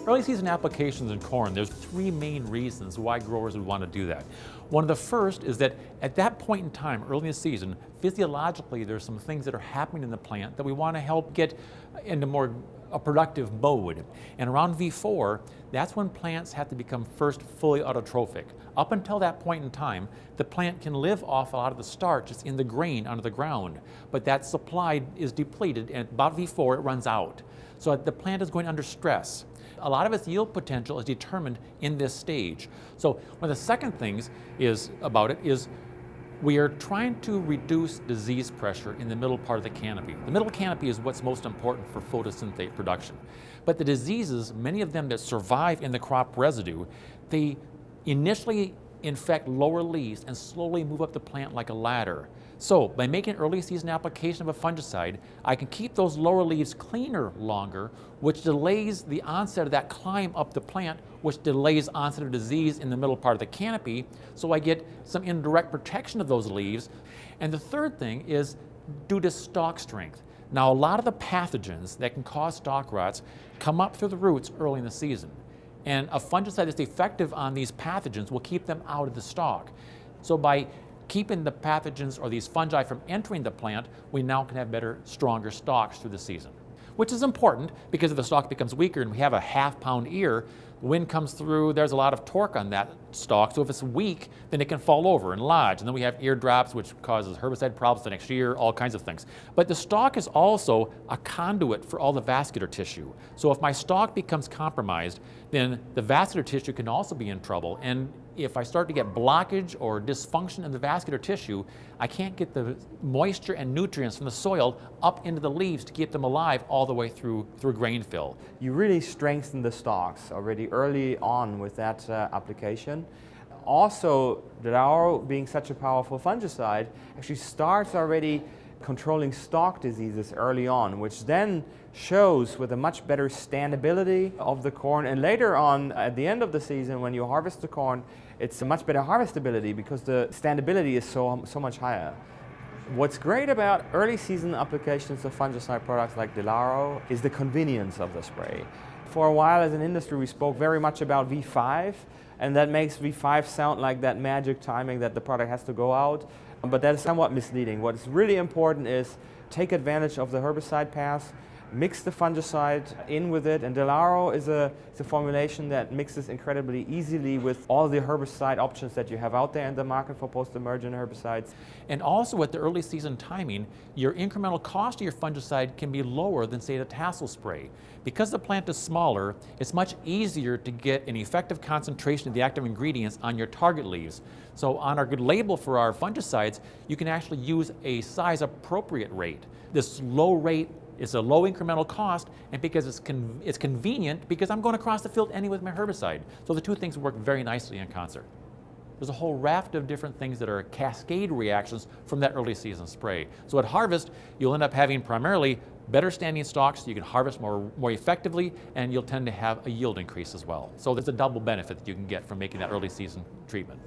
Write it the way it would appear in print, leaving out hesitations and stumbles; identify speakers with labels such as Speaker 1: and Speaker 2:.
Speaker 1: Early season applications in corn, there's three main reasons why growers would want to do that. One of the first is that at that point in time, early in the season, physiologically there's some things that are happening in the plant that we want to help get into a productive mode. And around V4, that's when plants have to become first fully autotrophic. Up until that point in time, the plant can live off a lot of the starch that's in the grain under the ground, but that supply is depleted, and about V4 it runs out. So the plant is going under stress. A lot of its yield potential is determined in this stage. So one of the second things is we are trying to reduce disease pressure in the middle part of the canopy. The middle canopy is what's most important for photosynthate production. But the diseases, many of them that survive in the crop residue, they initially infect lower leaves and slowly move up the plant like a ladder. So by making an early season application of a fungicide, I can keep those lower leaves cleaner longer, which delays the onset of that climb up the plant, which delays onset of disease in the middle part of the canopy, so I get some indirect protection of those leaves. And the third thing is due to stalk strength. Now, a lot of the pathogens that can cause stalk rots come up through the roots early in the season. And a fungicide that's effective on these pathogens will keep them out of the stalk. So by keeping the pathogens or these fungi from entering the plant, we now can have better, stronger stalks through the season. Which is important because if the stalk becomes weaker and we have a half-pound ear, the wind comes through, there's a lot of torque on that stalk, so if it's weak, then it can fall over and lodge, and then we have ear drops, which causes herbicide problems the next year, all kinds of things. But the stalk is also a conduit for all the vascular tissue. So if my stalk becomes compromised, then the vascular tissue can also be in trouble, and if I start to get blockage or dysfunction in the vascular tissue, I can't get the moisture and nutrients from the soil up into the leaves to keep them alive all the way through grain fill.
Speaker 2: You really strengthen the stalks already early on with that application. Also, Delaro, being such a powerful fungicide, actually starts already controlling stalk diseases early on, which then shows with a much better standability of the corn. And later on, at the end of the season, when you harvest the corn, it's a much better harvestability because the standability is so much higher. What's great about early season applications of fungicide products like Delaro is the convenience of the spray. For a while as an industry, we spoke very much about V5, and that makes V5 sound like that magic timing that the product has to go out. But that is somewhat misleading. What's really important is take advantage of the herbicide pass, mix the fungicide in with it, and Delaro is a formulation that mixes incredibly easily with all the herbicide options that you have out there in the market for post-emergent herbicides.
Speaker 1: And also at the early season timing, your incremental cost of your fungicide can be lower than, say, the tassel spray. Because the plant is smaller, it's much easier to get an effective concentration of the active ingredients on your target leaves. So on our good label for our fungicides, you can actually use a size appropriate rate. This low rate is a low incremental cost, and because it's convenient because I'm going across the field anyway with my herbicide. So the two things work very nicely in concert. There's a whole raft of different things that are cascade reactions from that early season spray. So at harvest, you'll end up having primarily better standing stalks, so you can harvest more effectively, and you'll tend to have a yield increase as well. So there's a double benefit that you can get from making that early season treatment.